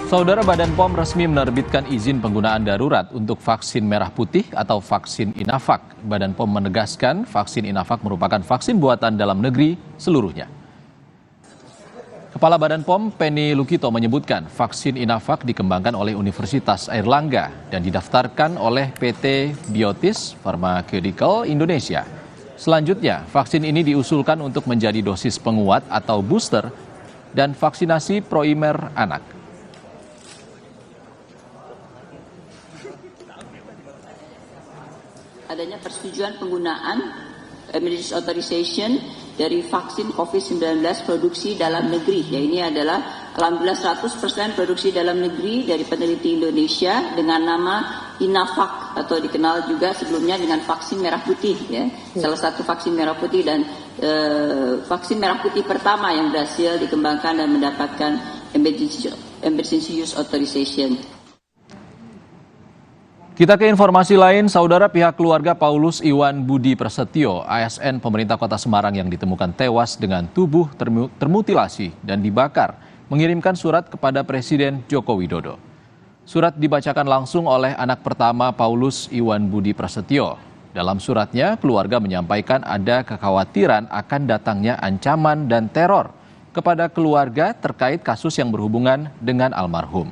Saudara, Badan POM resmi menerbitkan izin penggunaan darurat untuk vaksin merah putih atau vaksin Inavac. Badan POM menegaskan vaksin Inavac merupakan vaksin buatan dalam negeri seluruhnya. Kepala Badan POM, Penny Lukito, menyebutkan vaksin Inavac dikembangkan oleh Universitas Airlangga dan didaftarkan oleh PT Biotis Pharmaceutical Indonesia. Selanjutnya, vaksin ini diusulkan untuk menjadi dosis penguat atau booster dan vaksinasi primer anak. Adanya persetujuan penggunaan emergency authorization dari vaksin COVID-19 produksi dalam negeri. Ya, ini adalah alhamdulillah 100% produksi dalam negeri dari peneliti Indonesia dengan nama Inavac atau dikenal juga sebelumnya dengan vaksin merah putih. Ya. Salah satu vaksin merah putih dan vaksin merah putih pertama yang berhasil dikembangkan dan mendapatkan emergency use authorization. Kita ke informasi lain, saudara. Pihak keluarga Paulus Iwan Budi Prasetyo, ASN pemerintah Kota Semarang yang ditemukan tewas dengan tubuh termutilasi dan dibakar, mengirimkan surat kepada Presiden Joko Widodo. Surat dibacakan langsung oleh anak pertama Paulus Iwan Budi Prasetyo. Dalam suratnya, keluarga menyampaikan ada kekhawatiran akan datangnya ancaman dan teror kepada keluarga terkait kasus yang berhubungan dengan almarhum.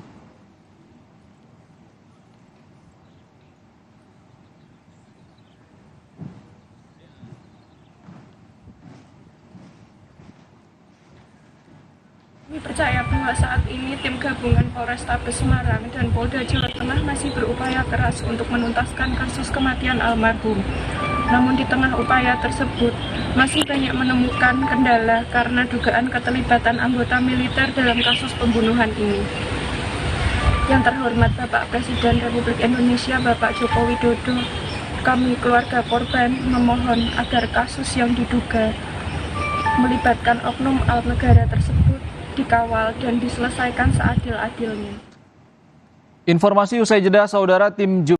Kami percaya bahwa saat ini tim gabungan Polrestabes Semarang dan Polda Jawa Tengah masih berupaya keras untuk menuntaskan kasus kematian almarhum. Namun di tengah upaya tersebut, masih banyak menemukan kendala karena dugaan keterlibatan anggota militer dalam kasus pembunuhan ini. Yang terhormat Bapak Presiden Republik Indonesia Bapak Joko Widodo, kami keluarga korban memohon agar kasus yang diduga melibatkan oknum negara tersebut dikawal dan diselesaikan seadil-adilnya. Informasi usai jeda, saudara. Tim